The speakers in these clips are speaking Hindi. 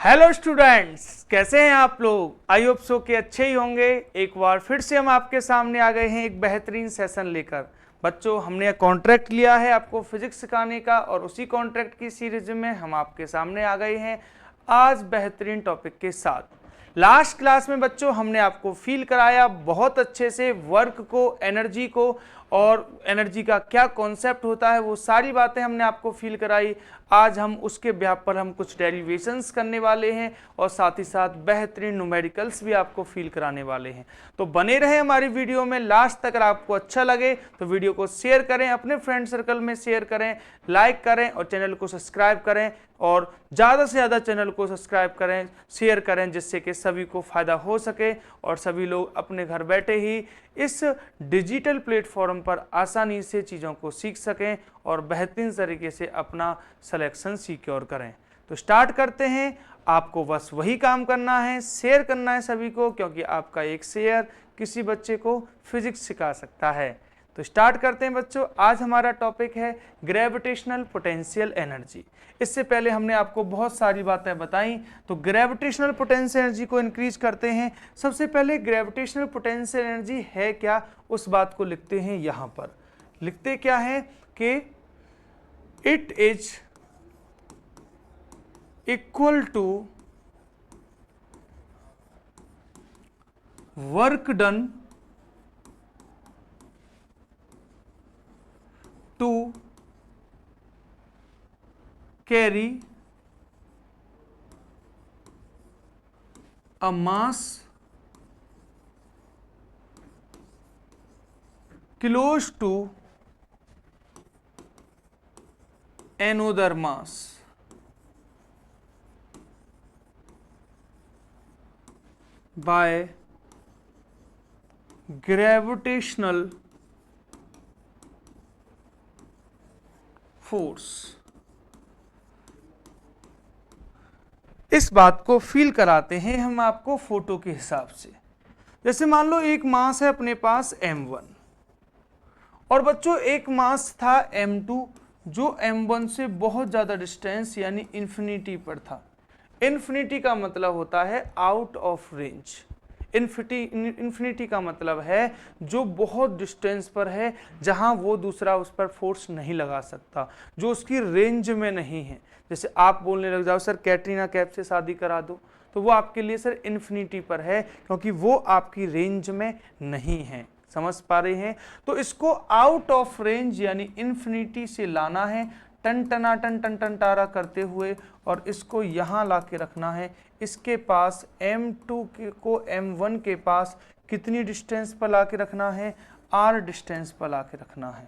हेलो स्टूडेंट्स, कैसे हैं आप लोग। आई होप सो कि अच्छे ही होंगे। एक बार फिर से हम आपके सामने आ गए हैं एक बेहतरीन सेशन लेकर। बच्चों, हमने कॉन्ट्रैक्ट लिया है आपको फिजिक्स सिखाने का और उसी कॉन्ट्रैक्ट की सीरीज में हम आपके सामने आ गए हैं आज बेहतरीन टॉपिक के साथ। लास्ट क्लास में बच्चों हमने आपको फील कराया बहुत अच्छे से वर्क को, एनर्जी को, और एनर्जी का क्या कॉन्सेप्ट होता है वो सारी बातें हमने आपको फील कराई। आज हम उसके बेस पर हम कुछ डेरिवेशंस करने वाले हैं और साथ ही साथ बेहतरीन न्यूमेरिकल्स भी आपको फील कराने वाले हैं। तो बने रहे हमारी वीडियो में लास्ट तक। अगर आपको अच्छा लगे तो वीडियो को शेयर करें, अपने फ्रेंड सर्कल में शेयर करें, लाइक करें और चैनल को सब्सक्राइब करें और ज़्यादा से ज़्यादा चैनल को सब्सक्राइब करें, शेयर करें, जिससे कि सभी को फ़ायदा हो सके और सभी लोग अपने घर बैठे ही इस डिजिटल प्लेटफॉर्म पर आसानी से चीज़ों को सीख सकें और बेहतरीन तरीके से अपना सिलेक्शन सिक्योर करें। तो स्टार्ट करते हैं। आपको बस वही काम करना है, शेयर करना है सभी को, क्योंकि आपका एक शेयर किसी बच्चे को फिजिक्स सिखा सकता है। तो स्टार्ट करते हैं बच्चों। आज हमारा टॉपिक है ग्रेविटेशनल पोटेंशियल एनर्जी। इससे पहले हमने आपको बहुत सारी बातें बताई। तो ग्रेविटेशनल पोटेंशियल एनर्जी को इंक्रीज करते हैं। सबसे पहले ग्रेविटेशनल पोटेंशियल एनर्जी है क्या, उस बात को लिखते हैं। यहाँ पर लिखते क्या है कि it is equal to work done to carry a mass close to another mass by gravitational force. इस बात को फील कराते हैं हम आपको फोटो के हिसाब से। जैसे मान लो एक मास है अपने पास m1 और बच्चों एक मास था m2 जो m1 से बहुत ज्यादा डिस्टेंस यानी इंफिनिटी पर था। इंफिनिटी का मतलब होता है आउट ऑफ रेंज। इन्फिनिटी का मतलब है जो बहुत डिस्टेंस पर है, जहां वो दूसरा उस पर फोर्स नहीं लगा सकता, जो उसकी रेंज में नहीं है। जैसे आप बोलने लग जाओ सर कैटरीना कैफ से शादी करा दो, तो वो आपके लिए सर इन्फिनिटी पर है, क्योंकि वो आपकी रेंज में नहीं है। समझ पा रहे हैं। तो इसको आउट ऑफ रेंज यानी इन्फिनिटी से लाना है, टन टनारा करते हुए, और इसको यहाँ ला के रखना है। इसके पास m2 को m1 के पास कितनी डिस्टेंस पर ला के रखना है, r डिस्टेंस पर ला के रखना है।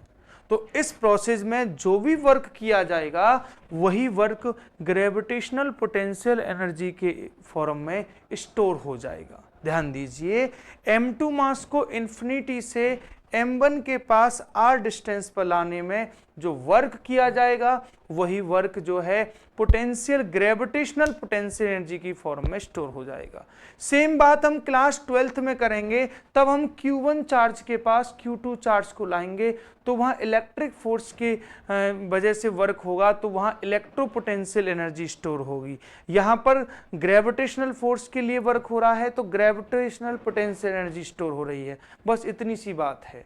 तो इस प्रोसेस में जो भी वर्क किया जाएगा वही वर्क ग्रेविटेशनल पोटेंशियल एनर्जी के फॉर्म में स्टोर हो जाएगा। ध्यान दीजिए, m2 मास को इन्फिनिटी से m1 के पास r डिस्टेंस पर लाने में जो वर्क किया जाएगा वही वर्क जो है पोटेंशियल ग्रेविटेशनल पोटेंशियल एनर्जी की फॉर्म में स्टोर हो जाएगा। सेम बात हम क्लास 12th में करेंगे। तब हम Q1 चार्ज के पास Q2 चार्ज को लाएंगे, तो वहां इलेक्ट्रिक फोर्स के वजह से वर्क होगा, तो वहां इलेक्ट्रो पोटेंशियल एनर्जी स्टोर होगी। यहाँ पर ग्रेविटेशनल फोर्स के लिए वर्क हो रहा है, तो ग्रेविटेशनल पोटेंशियल एनर्जी स्टोर हो रही है। बस इतनी सी बात है,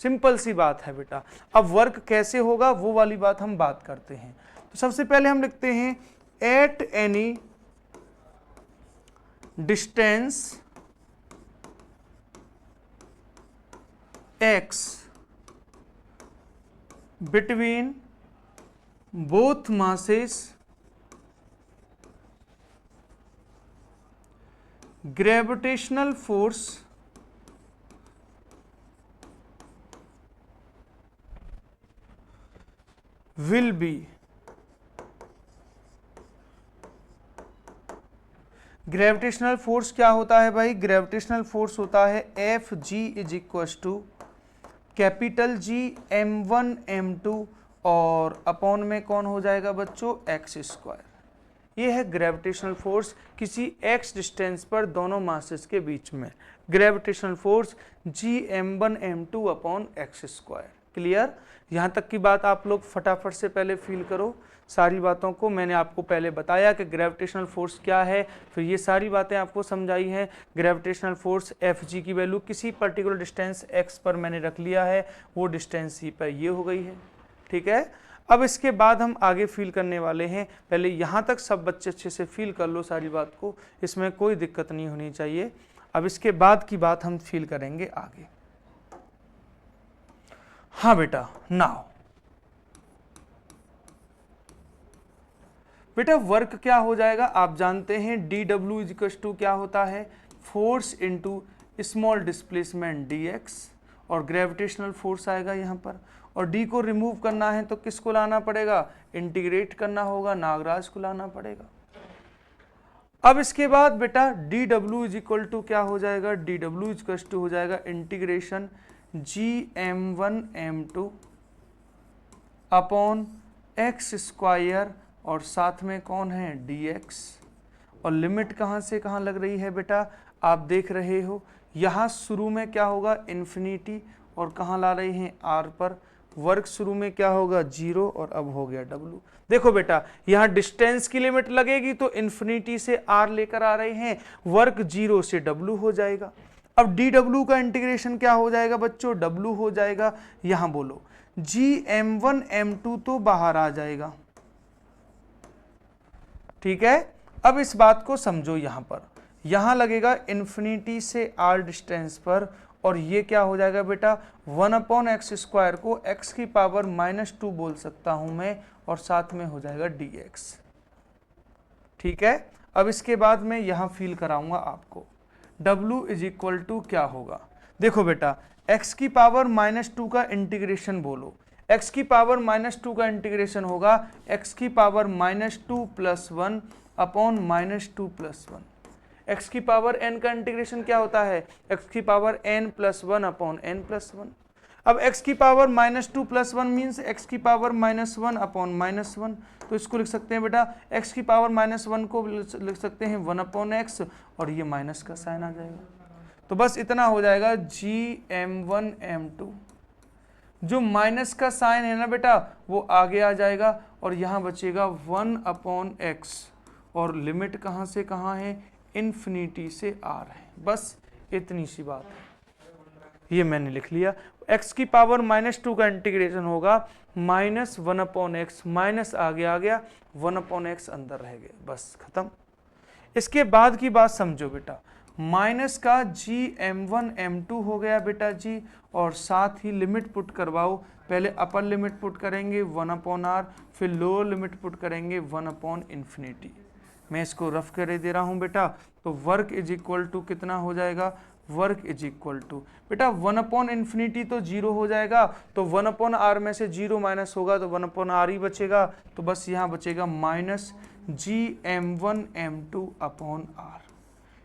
सिंपल सी बात है बेटा। अब वर्क कैसे होगा वो वाली बात हम बात करते हैं। तो सबसे पहले हम लिखते हैं at any distance x between both masses gravitational force will be gravitational force क्या होता है भाई? ग्रेविटेशनल फोर्स होता है F G is equal to capital G m1 m2 और अपॉन में कौन हो जाएगा बच्चों? X square. ये है ग्रेविटेशनल फोर्स किसी x डिस्टेंस पर दोनों मासेस के बीच में। Gravitational force G m1 m2 upon X square. Clear? यहाँ तक की बात आप लोग फटाफट से पहले फील करो सारी बातों को। मैंने आपको पहले बताया कि ग्रेविटेशनल फोर्स क्या है, फिर ये सारी बातें आपको समझाई हैं। ग्रेविटेशनल फोर्स Fg की वैल्यू किसी पर्टिकुलर डिस्टेंस x पर मैंने रख लिया है, वो डिस्टेंस c पर ये हो गई है, ठीक है। अब इसके बाद हम आगे फील करने वाले हैं। पहले यहाँ तक सब बच्चे अच्छे से फील कर लो सारी बात को, इसमें कोई दिक्कत नहीं होनी चाहिए। अब इसके बाद की बात हम फील करेंगे आगे। हाँ बेटा, नाउ बेटा वर्क क्या हो जाएगा, आप जानते हैं dW इजिकल्स टू क्या होता है, force into small displacement dx, और ग्रेविटेशनल फोर्स आएगा यहाँ पर। और d को रिमूव करना है तो किसको लाना पड़ेगा, इंटीग्रेट करना होगा, नागराज को लाना पड़ेगा। अब इसके बाद बेटा dW इज इक्वल टू क्या हो जाएगा, dW इज इक्वल टू हो जाएगा integration gm1 m2 upon X square, और साथ में कौन है dx, और लिमिट कहाँ से कहाँ लग रही है बेटा, आप देख रहे हो यहाँ शुरू में क्या होगा इन्फिनिटी, और कहाँ ला रहे हैं r पर। वर्क शुरू में क्या होगा 0, और अब हो गया w। देखो बेटा यहाँ डिस्टेंस की लिमिट लगेगी तो इन्फिनिटी से r लेकर आ रहे हैं, वर्क 0 से w हो जाएगा। अब dw का इंटीग्रेशन क्या हो जाएगा बच्चों, w हो जाएगा। यहाँ बोलो gm1 m2 तो बाहर आ जाएगा, ठीक है। अब इस बात को समझो, यहाँ पर यहाँ लगेगा इन्फिनिटी से r डिस्टेंस पर, और ये क्या हो जाएगा बेटा 1/x स्क्वायर को x की पावर -2 बोल सकता हूं मैं, और साथ में हो जाएगा dx, ठीक है। अब इसके बाद मैं यहाँ फील कराऊंगा आपको w इज इक्वल टू क्या होगा। देखो बेटा x की पावर -2 का इंटीग्रेशन बोलो, x की पावर -2 का इंटीग्रेशन होगा x की पावर -2 + 1 अपॉन -2 + 1। x की पावर n का इंटीग्रेशन क्या होता है, x की पावर n + 1 अपॉन n + 1। अब x की पावर -2 + 1 मीन्स x की पावर -1 अपॉन -1, तो इसको लिख सकते हैं बेटा x की पावर -1 को लिख सकते हैं 1/x, और ये माइनस का साइन आ जाएगा। तो बस इतना हो जाएगा gm1 m2, जो माइनस का साइन है ना बेटा वो आगे आ जाएगा, और यहाँ बचेगा 1/x, और लिमिट कहाँ से कहाँ है, इन्फिनिटी से r है। बस इतनी सी बात है, ये मैंने लिख लिया। x की पावर -2 का इंटीग्रेशन होगा -1/x, माइनस आगे आ गया, 1/x अंदर रह गए, बस खत्म। इसके बाद की बात समझो बेटा, माइनस का gm1 m2 हो गया बेटा जी, और साथ ही लिमिट पुट करवाओ। पहले अपर लिमिट पुट करेंगे 1/r, फिर लोअर लिमिट पुट करेंगे 1/∞। मैं इसको रफ कर दे रहा हूं बेटा, तो वर्क इज इक्वल टू कितना हो जाएगा, वर्क इज इक्वल टू बेटा 1/∞ तो 0 हो जाएगा, तो 1/r में से 0 माइनस होगा तो 1/r ही बचेगा, तो बस यहाँ बचेगा -gm1 m2 अपॉन r।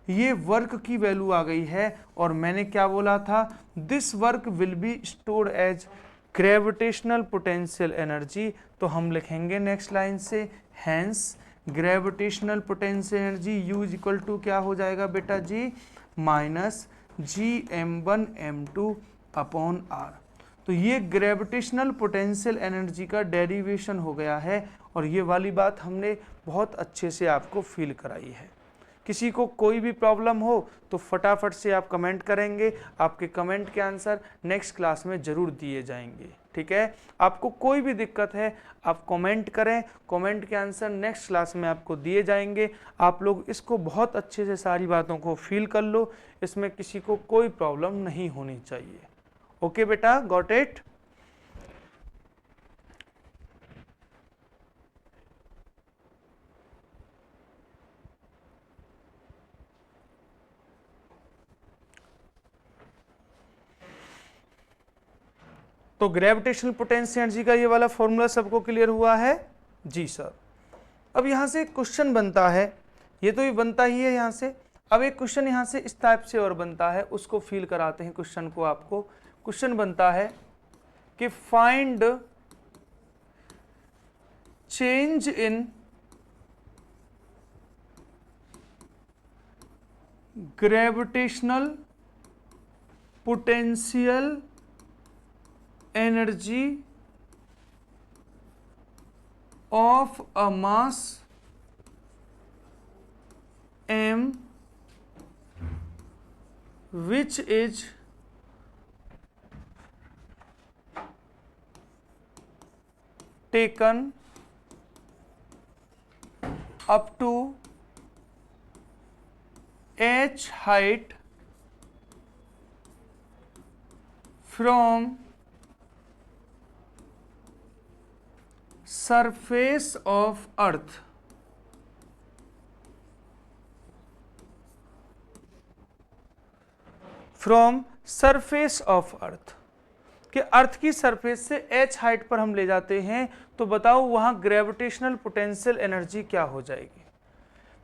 ये वर्क की वैल्यू आ गई है, और मैंने क्या बोला था, this work will be stored as gravitational potential energy. तो हम लिखेंगे नेक्स्ट लाइन से, hence gravitational potential energy U is equal to क्या हो जाएगा बेटा जी, -gm1 m2 अपॉन r। तो ये ग्रेविटेशनल पोटेंशियल एनर्जी का डेरिवेशन हो गया है, और ये वाली बात हमने बहुत अच्छे से आपको फील कराई है। किसी को कोई भी प्रॉब्लम हो तो फटाफट से आप कमेंट करेंगे, आपके कमेंट के आंसर नेक्स्ट क्लास में ज़रूर दिए जाएंगे, ठीक है। आपको कोई भी दिक्कत है आप कमेंट करें, कमेंट के आंसर नेक्स्ट क्लास में आपको दिए जाएंगे। आप लोग इसको बहुत अच्छे से सारी बातों को फील कर लो, इसमें किसी को कोई प्रॉब्लम नहीं होनी चाहिए। ओके बेटा, गॉट इट। तो ग्रेविटेशनल पोटेंशियल एनर्जी का ये वाला फॉर्मूला सबको क्लियर हुआ है जी सर। अब यहाँ से क्वेश्चन बनता है, ये तो ये बनता ही है यहाँ से। अब एक क्वेश्चन यहाँ से इस टाइप से और बनता है, उसको फील कराते हैं क्वेश्चन को आपको। क्वेश्चन बनता है कि find change in gravitational potential energy of a mass m which is taken up to h height from surface of earth from surface of earth, कि अर्थ की सरफेस से h हाइट पर हम ले जाते हैं, तो बताओ वहां ग्रेविटेशनल पोटेंशियल एनर्जी क्या हो जाएगी।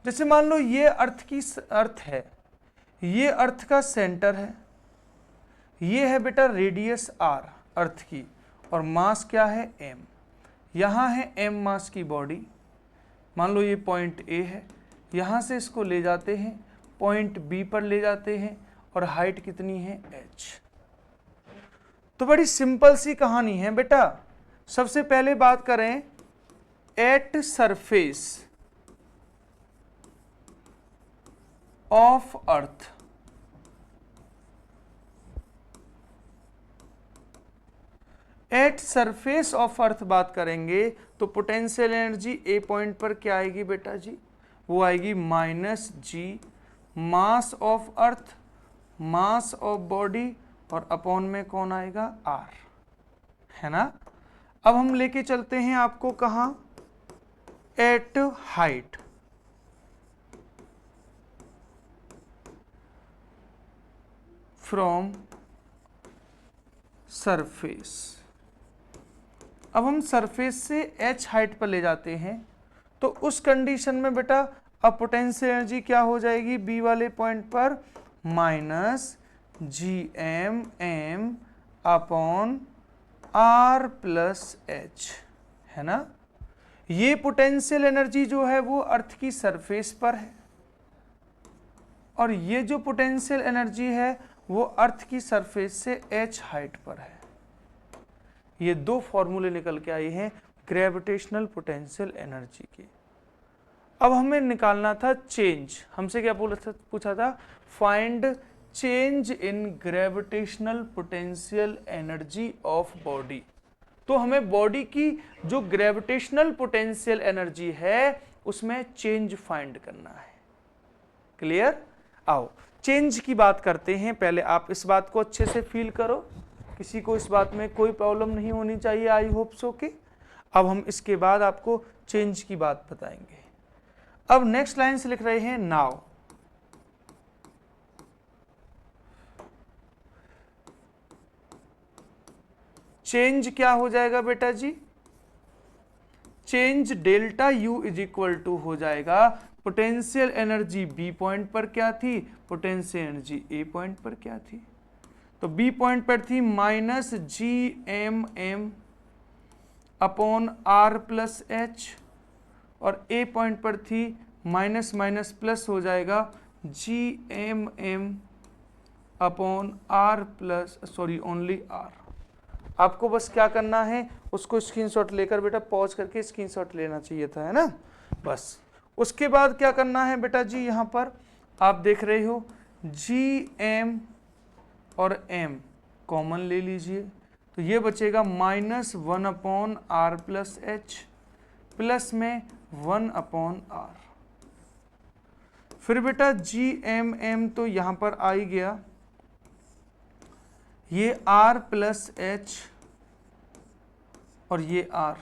जैसे मान लो ये अर्थ है, ये अर्थ का सेंटर है, ये है बेटा रेडियस r अर्थ की, और मास क्या है m, यहाँ है m मास की बॉडी। मान लो ये पॉइंट A है, यहाँ से इसको ले जाते हैं पॉइंट B पर ले जाते हैं, और हाइट कितनी है h। तो बड़ी सिंपल सी कहानी है बेटा। सबसे पहले बात करें at surface of earth, at surface of earth बात करेंगे तो पोटेंशियल एनर्जी ए पॉइंट पर क्या आएगी बेटा जी, वो आएगी -g mass of earth, mass of body, और अपॉन में कौन आएगा r, है ना। अब हम लेके चलते हैं आपको कहां, एट हाइट, फ्रॉम सरफेस। अब हम सरफेस से h हाइट पर ले जाते हैं, तो उस कंडीशन में बेटा अब पोटेंशियल एनर्जी क्या हो जाएगी B वाले पॉइंट पर, -gm upon r plus h, है ना। ये पोटेंशियल एनर्जी जो है वो अर्थ की सरफेस पर है, और ये जो पोटेंशियल एनर्जी है वो अर्थ की सरफेस से h हाइट पर है। ये दो फॉर्मूले निकल के आए हैं ग्रेविटेशनल पोटेंशियल एनर्जी के। अब हमें निकालना था चेंज, हमसे क्या पूछा था, find change in gravitational potential energy of body. तो हमें बॉडी की जो ग्रेविटेशनल पोटेंशियल एनर्जी है उसमें चेंज फाइंड करना है। क्लियर। आओ चेंज की बात करते हैं। पहले आप इस बात को अच्छे से फील करो, किसी को इस बात में कोई प्रॉब्लम नहीं होनी चाहिए, आई होप सो के। अब हम इसके बाद आपको चेंज की बात बताएंगे। अब नेक्स्ट लाइन से लिख रहे हैं नाउ, चेंज क्या हो जाएगा बेटा जी, change delta U is equal to हो जाएगा पोटेंशियल एनर्जी B पॉइंट पर क्या थी, पोटेंशियल एनर्जी A पॉइंट पर क्या थी। तो B पॉइंट पर थी -gmm upon r plus h, और A पॉइंट पर थी माइनस माइनस प्लस हो जाएगा gmm upon r plus only r। आपको बस क्या करना है, उसको स्क्रीनशॉट लेकर बेटा पॉज करके स्क्रीनशॉट लेना चाहिए था, है ना। बस उसके बाद क्या करना है बेटा जी, यहाँ पर आप देख रहे हो gm और m कॉमन ले लीजिए, तो ये बचेगा -1 upon r plus h plus में 1 अपॉन r। फिर बेटा gmm तो यहाँ पर आ ही गया, ये r प्लस h और ये r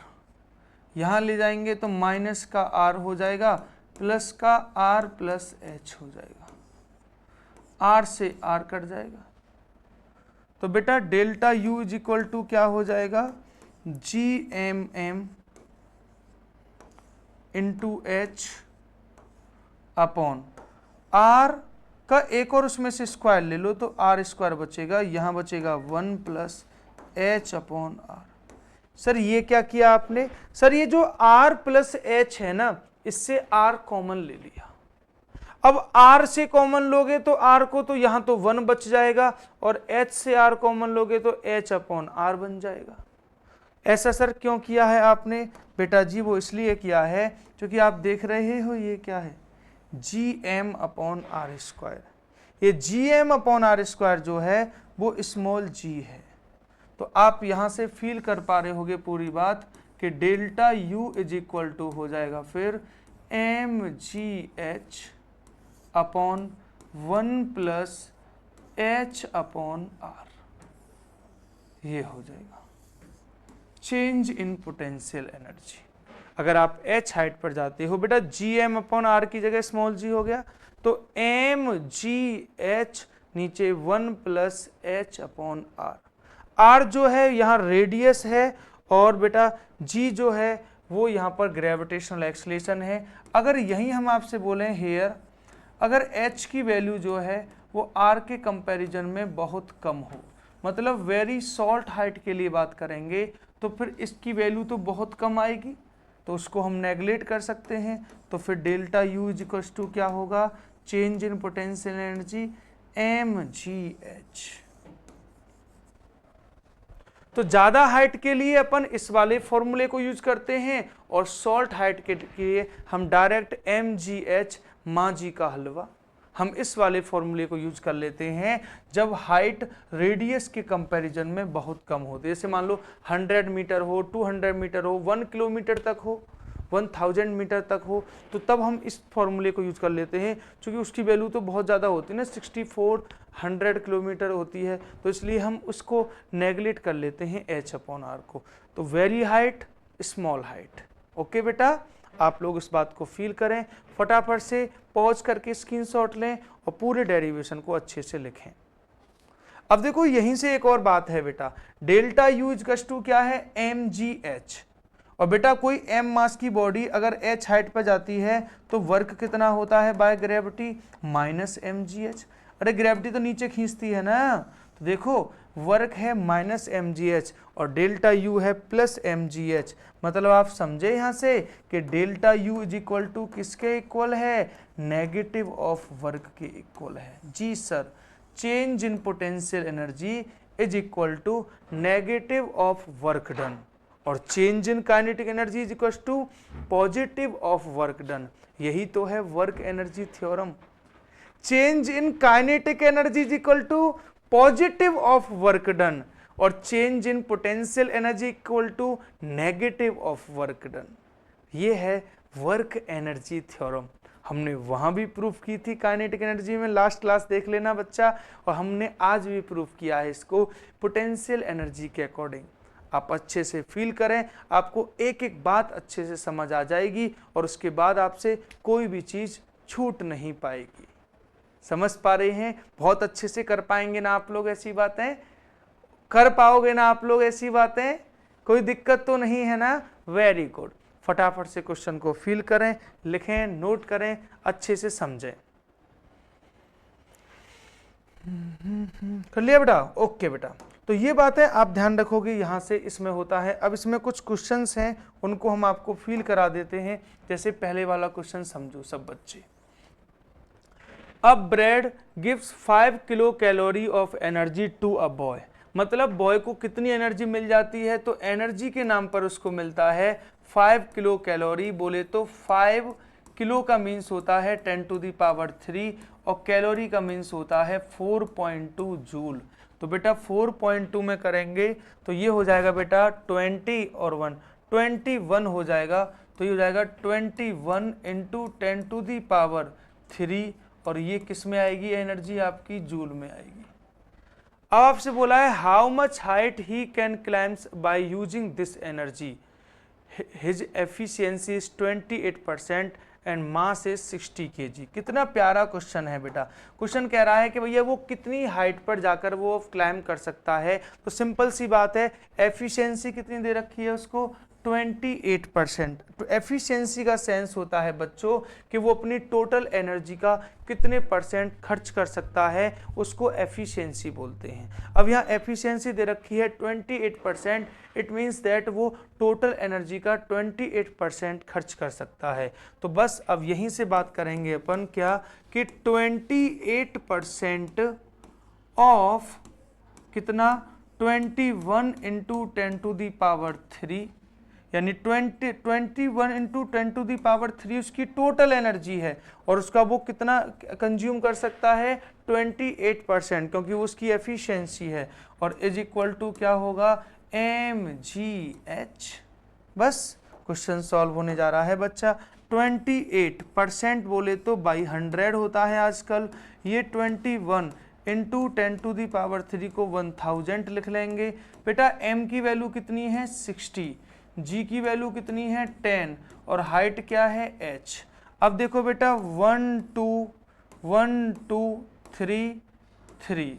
यहाँ ले जाएंगे तो माइनस का r हो जाएगा, प्लस का r प्लस h हो जाएगा, r से r कट जाएगा। तो बेटा delta U is equal to क्या हो जाएगा, gmm into h upon r का एक और उसमें से स्क्वायर ले लो तो r स्क्वायर बचेगा, यहाँ बचेगा 1 plus h upon r। Sir ये क्या किया आपने, सर ये जो r प्लस h है ना, इससे r कॉमन ले लिया। अब R से कॉमन लोगे तो R को तो यहां तो 1 बच जाएगा और H से R कॉमन लोगे तो H/R बन जाएगा। ऐसा सर क्यों किया है आपने? बेटा जी वो इसलिए किया है क्योंकि आप देख रहे हो ये क्या है, Gm/r²। ये Gm/r² जो है वो स्मॉल g है। तो आप यहां से फील कर पा रहे होगे पूरी बात कि delta U is equal to हो जाएगा फिर mgh/1+h/r, ये हो जाएगा चेंज इन पोटेंशियल एनर्जी। अगर आप h हाइट पर जाते हो बेटा Gm/r की जगह स्मॉल g हो गया तो mgh नीचे 1+h/r। r जो है यहाँ रेडियस है और बेटा g जो है वो यहाँ पर ग्रेविटेशनल एक्सीलरेशन है। अगर यही हम आपसे बोलें हेयर, अगर h की वैल्यू जो है वो r के कंपैरिजन में बहुत कम हो, मतलब वेरी शॉर्ट हाइट के लिए बात करेंगे तो फिर इसकी वैल्यू तो बहुत कम आएगी, तो उसको हम नेगलेक्ट कर सकते हैं। तो फिर delta U is equal to क्या होगा, change in potential energy mgh। तो ज्यादा हाइट के लिए अपन इस वाले फॉर्मूले को यूज करते हैं और शॉर्ट हाइट के लिए हम डायरेक्ट mgh माँ जी का हलवा, हम इस वाले फॉर्मूले को यूज कर लेते हैं जब हाइट रेडियस के कंपैरिजन में बहुत कम होती है। जैसे मान लो 100 मीटर हो, 200 मीटर हो, 1 किलोमीटर तक हो, 1000 मीटर तक हो, तो तब हम इस फॉर्मूले को यूज कर लेते हैं क्योंकि उसकी वैल्यू तो बहुत ज़्यादा होती है ना, 6400 किलोमीटर होती है, तो इसलिए हम उसको नेगलेक्ट कर लेते हैं h/r को। तो very height, small height. Okay बेटा, आप लोग इस बात को फील करें, फटाफट से पॉज करके स्क्रीनशॉट लें और पूरे डेरिवेशन को अच्छे से लिखें। अब देखो यहीं से एक और बात है बेटा, डेल्टा U इक्वल्स टू क्या है, mgh। और बेटा कोई m मास की बॉडी अगर h हाइट पर जाती है तो वर्क कितना होता है बाय ग्रेविटी, -mgh। अरे ग्रेविटी तो नीचे खींचती है ना, तो देखो वर्क है -mgh और डेल्टा U है +mgh। मतलब आप समझे यहाँ से कि delta U is equal to किसके इक्वल है, नेगेटिव ऑफ वर्क के इक्वल है। जी sir, change in potential energy is equal to negative of work done और change in kinetic energy is equal to positive of work done. यही तो है work energy theorem. Change in kinetic energy is equal to positive of work done और change in potential energy equal to negative of work done. ये है वर्क एनर्जी थ्योरम। हमने वहां भी प्रूफ की थी काइनेटिक एनर्जी में, लास्ट क्लास देख लेना बच्चा, और हमने आज भी प्रूफ किया है इसको पोटेंशियल एनर्जी के अकॉर्डिंग। आप अच्छे से फील करें, आपको एक एक बात अच्छे से समझ आ जाएगी और उसके बाद आपसे कोई भी चीज छूट नहीं पाएगी। समझ पा रहे हैं? बहुत अच्छे से कर पाएंगे ना आप लोग ऐसी बातें? कर पाओगे ना आप लोग ऐसी बातें? कोई दिक्कत तो नहीं है ना? Very good. फटाफट से क्वेश्चन को फील करें, लिखें, नोट करें, अच्छे से समझें। कर लिया बेटा? ओके बेटा, तो ये बात है आप ध्यान रखोगे, यहाँ से इसमें होता है। अब इसमें कुछ क्वेश्चंस हैं, उनको हम आपको फील करा देते हैं। जैसे पहले वाला क्वेश्चन समझो सब बच्चे। A bread gives 5 kilo calorie of energy to a boy. मतलब बॉय को कितनी एनर्जी मिल जाती है, तो एनर्जी के नाम पर उसको मिलता है 5 किलो कैलोरी। बोले तो 5 किलो का मीन्स होता है 10⁻³ और कैलोरी का मीन्स होता है 4.2 जूल। तो बेटा 4.2 में करेंगे तो ये हो जाएगा बेटा 20 और 1 21 हो जाएगा। तो ये हो जाएगा 21 × 10⁻³ और ये किस में आएगी एनर्जी आपकी, जूल में आएगी। अब आपसे बोला है how much height he can climbs by using this energy, his efficiency is 28% and mass is 60 kg। कितना प्यारा क्वेश्चन है बेटा। क्वेश्चन कह रहा है कि भैया वो कितनी हाइट पर जाकर वो क्लाइम कर सकता है। तो सिंपल सी बात है, एफिशिएंसी कितनी दे रखी है उसको, 28%। तो एफिशिएंसी का सेंस होता है बच्चों कि वो अपनी टोटल एनर्जी का कितने परसेंट खर्च कर सकता है, उसको एफिशिएंसी बोलते हैं। अब यहाँ एफिशिएंसी दे रखी है 28%, इट मीन्स दैट वो टोटल एनर्जी का 28% खर्च कर सकता है। तो बस अब यहीं से बात करेंगे अपन क्या कि 28% ऑफ कितना 21 इंटू 10⁻³ यानी 21 इंटू 10⁻³ उसकी टोटल एनर्जी है और उसका वो कितना कंज्यूम कर सकता है 28%, क्योंकि वो उसकी एफिशिएंसी है, और इज इक्वल टू क्या होगा mgh। बस क्वेश्चन सॉल्व होने जा रहा है बच्चा। 28% बोले तो बाई 100 होता है आजकल, ये 21 इंटू 10⁻³ को 1000 लिख लेंगे। बेटा m की वैल्यू कितनी है 60, g की वैल्यू कितनी है 10 और हाइट क्या है h। अब देखो बेटा 1 2 1 2 3 3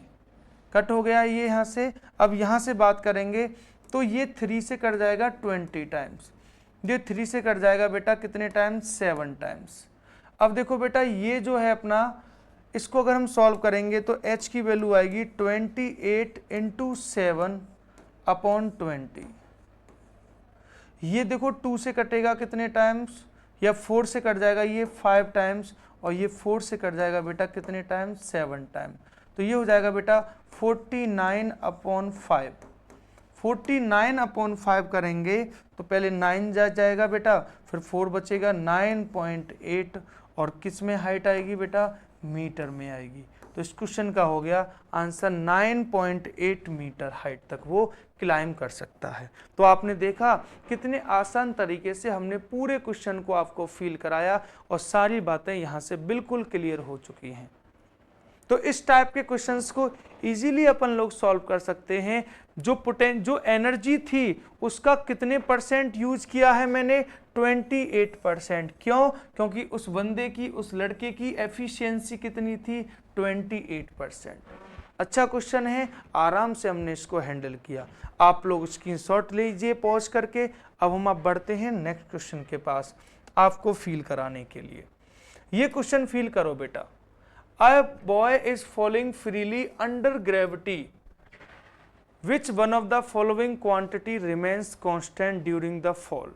कट हो गया ये यहाँ से। अब यहाँ से बात करेंगे तो ये 3 से कट जाएगा 20 टाइम्स, ये 3 से कट जाएगा बेटा कितने टाइम्स 7 टाइम्स। अब देखो बेटा ये जो है अपना, इसको अगर हम सॉल्व करेंगे तो h की वैल्यू आएगी 28 इंटू 7/20। ये देखो 2 से कटेगा कितने टाइम्स, या 4 से कट जाएगा ये 5 टाइम्स, और ये 4 से कट जाएगा बेटा कितने टाइम्स 7 टाइम। तो ये हो जाएगा बेटा 49/5। 49/5 करेंगे तो पहले 9 जाएगा बेटा, फिर 4 बचेगा 9.8, और किस में हाइट आएगी बेटा मीटर में आएगी। तो इस क्वेश्चन का हो गया आंसर 9.8 मीटर हाइट तक वो क्लाइम कर सकता है। तो आपने देखा कितने आसान तरीके से हमने पूरे क्वेश्चन को आपको फील कराया और सारी बातें यहाँ से बिल्कुल क्लियर हो चुकी हैं। तो इस टाइप के क्वेश्चंस को इजीली अपन लोग सॉल्व कर सकते हैं। जो एनर्जी थी उसका कितने परसेंट यूज किया है मैंने 28%। क्यों? क्योंकि उस बंदे की, उस लड़के की एफिशिएंसी कितनी थी 28%। अच्छा क्वेश्चन है, आराम से हमने इसको हैंडल किया। आप लोग स्क्रीनशॉट लीजिए पॉज करके। अब हम आप बढ़ते हैं नेक्स्ट क्वेश्चन के पास आपको फील कराने के लिए। ये क्वेश्चन फील करो बेटा। A boy is falling freely under gravity. Which one of the following quantity remains constant during the fall?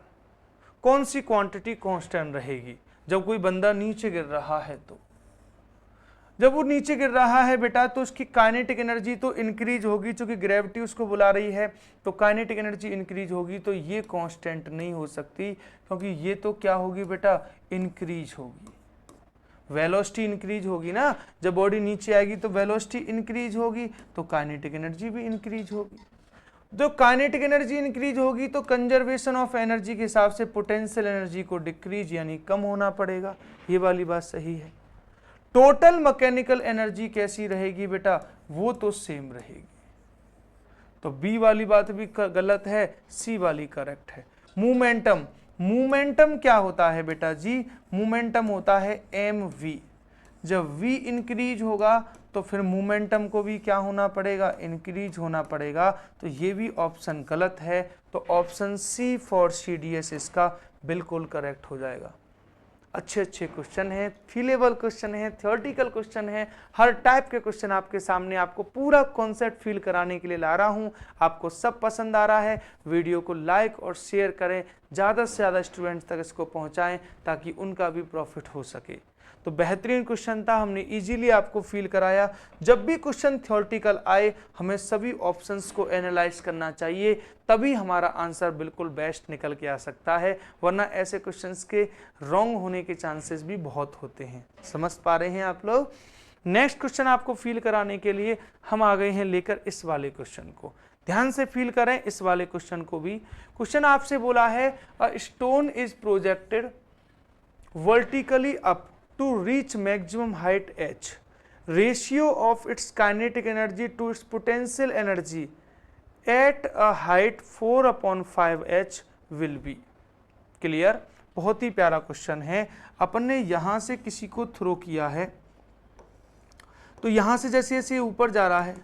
कौन सी क्वांटिटी कांस्टेंट रहेगी जब कोई बंदा नीचे गिर रहा है? तो जब वो नीचे गिर रहा है बेटा तो उसकी काइनेटिक एनर्जी तो इंक्रीज होगी, क्योंकि ग्रेविटी उसको बुला रही है, तो काइनेटिक एनर्जी इंक्रीज होगी। तो ये कांस्टेंट नहीं हो सकती, क्योंकि ये तो क्या होगी बेटा इंक्रीज होगी। वेलोसिटी इंक्रीज होगी ना, जब बॉडी नीचे आएगी तो वेलोसिटी इंक्रीज होगी, तो काइनेटिक एनर्जी भी इंक्रीज होगी। जो काइनेटिक एनर्जी इंक्रीज होगी तो कंजर्वेशन ऑफ एनर्जी के हिसाब से पोटेंशियल एनर्जी को डिक्रीज यानी कम होना पड़ेगा। ये वाली बात सही है। टोटल मैकेनिकल एनर्जी कैसी रहेगी बेटा? वो तो सेम रहेगी। तो बी वाली बात भी गलत है, सी वाली करेक्ट है। मोमेंटम, मोमेंटम क्या होता है बेटा जी? मोमेंटम होता है mv। जब v इंक्रीज होगा तो फिर मोमेंटम को भी क्या होना पड़ेगा? इंक्रीज होना पड़ेगा। तो ये भी ऑप्शन गलत है। तो ऑप्शन सी फॉर CDS इसका बिल्कुल करेक्ट हो जाएगा। अच्छे क्वेश्चन है, फीलेबल क्वेश्चन है, थ्योरेटिकल क्वेश्चन है, हर टाइप के क्वेश्चन आपके सामने आपको पूरा कॉन्सेप्ट फील कराने के लिए ला रहा हूं। आपको सब पसंद आ रहा है? वीडियो को लाइक और शेयर करें, ज़्यादा से ज़्यादा स्टूडेंट्स तक इसको पहुंचाएं ताकि उनका भी प्रॉफिट हो सके। तो बेहतरीन क्वेश्चन था, हमने इजीली आपको फील कराया। जब भी क्वेश्चन थ्योरेटिकल आए हमें सभी ऑप्शंस को एनालाइज करना चाहिए, तभी हमारा आंसर बिल्कुल बेस्ट निकल के आ सकता है, वरना ऐसे क्वेश्चंस के रॉन्ग होने के चांसेस भी बहुत होते हैं। समझ पा रहे हैं आप लोग? नेक्स्ट क्वेश्चन आपको फील कराने के लिए हम आ गए हैं लेकर इस वाले क्वेश्चन को। ध्यान से फील करें इस वाले क्वेश्चन को भी। क्वेश्चन आपसे बोला है a stone is projected vertically up to reach maximum height h. Ratio of its kinetic energy to its potential energy at a height 4/5h will be. Clear? बहुत ही प्यारा क्वेश्चन है। अपन ने यहां से किसी को थ्रो किया है, तो यहां से जैसे जैसे ऊपर जा रहा है,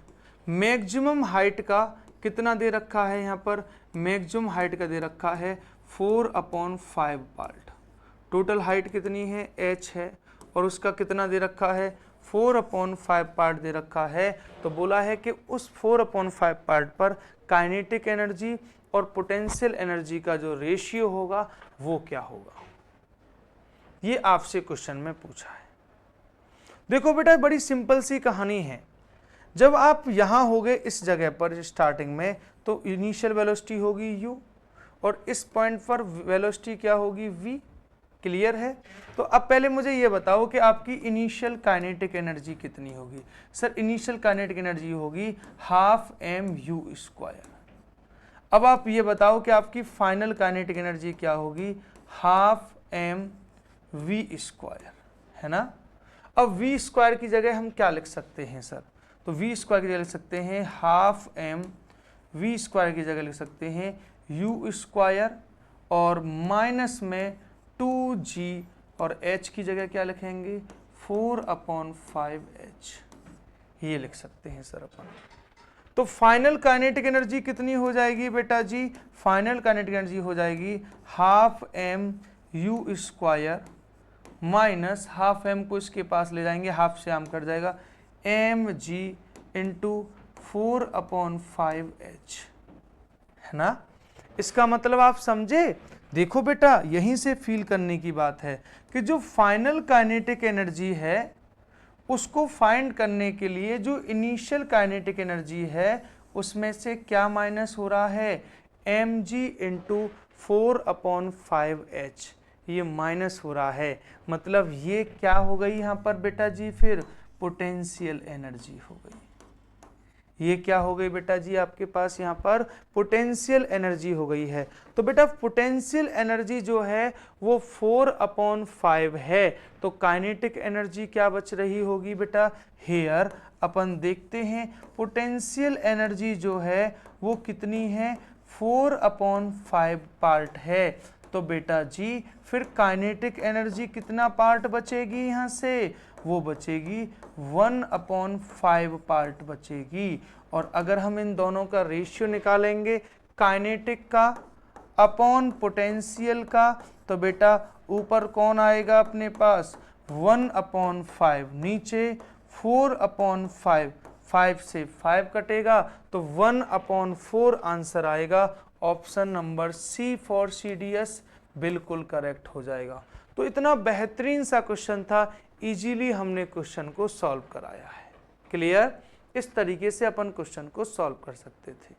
मैक्सिमम हाइट का कितना दे रखा है? यहाँ पर मैक्सिमम हाइट का दे रखा है 4/5 पार्ट। टोटल हाइट कितनी है, h है, और उसका कितना दे रखा है, 4/5 पार्ट दे रखा है। तो बोला है कि उस 4/5 पार्ट पर काइनेटिक एनर्जी और पोटेंशियल एनर्जी का जो रेशियो होगा वो क्या होगा। ये आपसे क्वेश्चन में पूछा है। देखो बेटा, बड़ी सिंपल सी कहानी है। जब आप यहां होगे इस जगह पर स्टार्टिंग में, तो इनिशियल वेलोसिटी होगी u, और इस पॉइंट पर वेलोसिटी क्या होगी, v। क्लियर है। तो अब पहले मुझे ये बताओ कि आपकी इनिशियल काइनेटिक एनर्जी कितनी होगी। सर इनिशियल काइनेटिक एनर्जी होगी 12mv²। अब आप ये बताओ कि आपकी फाइनल काइनेटिक एनर्जी क्या होगी, 12mv², है ना। अब v² की जगह हम क्या लिख सकते हैं सर, तो v² की जगह लिख सकते हैं 12mv² की जगह लिख सकते हैं u², और माइनस में 2g, और h की जगह क्या लिखेंगे, 4/5h। ये लिख सकते हैं सर अपन। तो फाइनल काइनेटिक एनर्जी कितनी हो जाएगी बेटा जी, फाइनल काइनेटिक एनर्जी हो जाएगी 12mu² माइनस 12m को इसके पास ले जाएंगे, हाफ से आम कट जाएगा, mg इंटू 4/5h, है ना। इसका मतलब आप समझे। देखो बेटा, यहीं से फील करने की बात है कि जो फाइनल काइनेटिक एनर्जी है उसको फाइंड करने के लिए जो इनिशियल काइनेटिक एनर्जी है उसमें से क्या माइनस हो रहा है, mg इंटू 4/5h, ये माइनस हो रहा है। मतलब ये क्या हो गई यहाँ पर बेटा जी, फिर पोटेंशियल एनर्जी हो गई। ये क्या हो गई बेटा जी, आपके पास यहाँ पर पोटेंशियल एनर्जी हो गई है। तो बेटा पोटेंशियल एनर्जी जो है वो 4/5 है, तो काइनेटिक एनर्जी क्या बच रही होगी बेटा, हेयर अपन देखते हैं पोटेंशियल एनर्जी जो है वो कितनी है, 4/5 पार्ट है। तो बेटा जी फिर काइनेटिक एनर्जी कितना पार्ट बचेगी, यहाँ से वो बचेगी 1/5 पार्ट बचेगी। और अगर हम इन दोनों का रेशियो निकालेंगे काइनेटिक का अपॉन पोटेंशियल का, तो बेटा ऊपर कौन आएगा अपने पास, 1/5, नीचे 4/5, 5 से 5 कटेगा तो 1/4 आंसर आएगा। Option number C for CDS बिल्कुल करेक्ट हो जाएगा। तो इतना बेहतरीन सा क्वेश्चन था, इजीली हमने क्वेश्चन को सॉल्व कराया है। क्लियर। इस तरीके से अपन क्वेश्चन को सॉल्व कर सकते थे।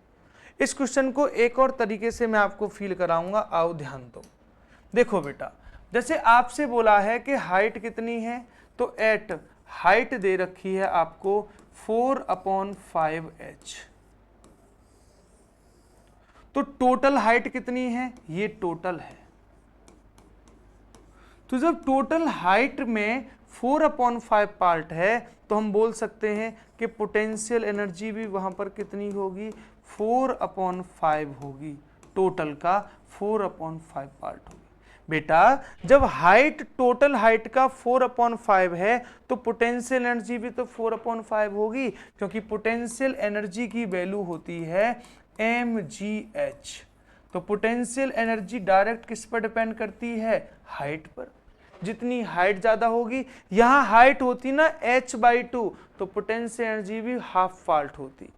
इस क्वेश्चन को एक और तरीके से मैं आपको फील कराऊंगा, आओ ध्यान दो। देखो बेटा, जैसे आपसे बोला है कि हाइट कितनी है, तो एट हाइट दे रखी है आपको 4/5h। तो टोटल हाइट कितनी है, ये टोटल है। तो जब टोटल हाइट में 4/5 पार्ट है तो हम बोल सकते हैं कि पोटेंशियल एनर्जी भी वहां पर कितनी होगी, 4/5 होगी। टोटल का 4/5 पार्ट होगी। बेटा जब हाइट टोटल हाइट का 4/5 है तो पोटेंशियल एनर्जी भी तो 4/5 होगी, क्योंकि पोटेंशियल एनर्जी की वैल्यू होती है mgh। तो पोटेंशियल एनर्जी डायरेक्ट किस पर डिपेंड करती है, हाइट पर। जितनी हाइट ज्यादा होगी, यहां हाइट होती ना h/2 तो पोटेंशियल एनर्जी भी हाफ पार्ट होती।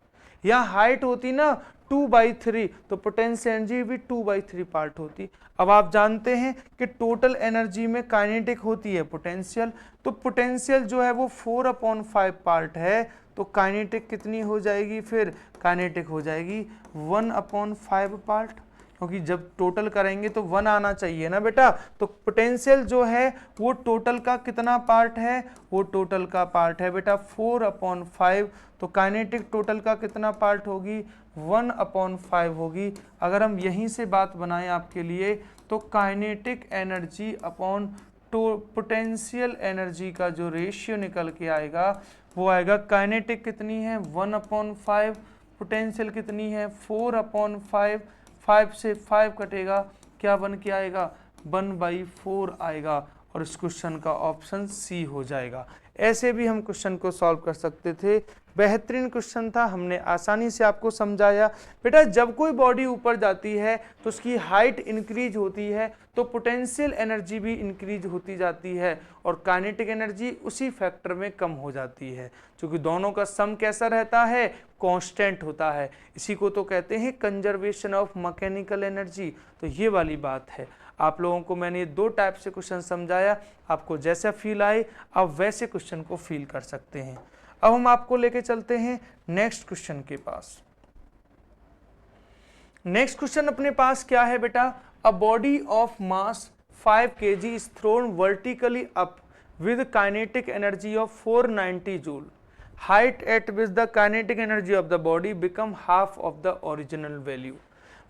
यहां हाइट होती ना 2/3 तो पोटेंशियल एनर्जी भी 2/3 पार्ट होती। अब आप जानते हैं कि टोटल एनर्जी में काइनेटिक होती है पोटेंशियल, तो पोटेंशियल जो है वो 4/5 पार्ट है, तो काइनेटिक कितनी हो जाएगी, फिर काइनेटिक हो जाएगी 1/5 पार्ट, क्योंकि जब टोटल करेंगे तो 1 आना चाहिए ना बेटा। तो पोटेंशियल जो है वो टोटल का कितना पार्ट है, वो टोटल का पार्ट है बेटा 4/5। तो काइनेटिक टोटल का कितना पार्ट होगी, 1/5 होगी। अगर हम यहीं से बात बनाएं आपके लिए, तो kinetic energy upon potential energy का जो रेशियो निकल के आएगा वो आएगा, काइनेटिक कितनी है 1/5, पोटेंशियल कितनी है 4/5, 5 से 5 कटेगा, क्या बन के आएगा 1/4 आएगा। और इस क्वेश्चन का ऑप्शन सी हो जाएगा। ऐसे भी हम क्वेश्चन को सॉल्व कर सकते थे। बेहतरीन क्वेश्चन था, हमने आसानी से आपको समझाया। बेटा जब कोई बॉडी ऊपर जाती है तो उसकी हाइट इंक्रीज होती है तो पोटेंशियल एनर्जी भी इंक्रीज होती जाती है और काइनेटिक एनर्जी उसी फैक्टर में कम हो जाती है, क्योंकि दोनों का सम कैसा रहता है, कांस्टेंट होता है। इसी को तो कहते हैं कंजर्वेशन ऑफ मैकेनिकल एनर्जी। तो ये वाली बात है। आप लोगों को मैंने ये 2 टाइप से क्वेश्चन समझाया, आपको जैसा फील आए आप वैसे क्वेश्चन को फील कर सकते हैं। अब हम आपको लेके चलते हैं नेक्स्ट क्वेश्चन के पास। नेक्स्ट क्वेश्चन अपने पास क्या है बेटा, a body of mass 5 kg is thrown vertically up with kinetic energy of 490 joule, height eight which the kinetic energy of the body become half of the original value.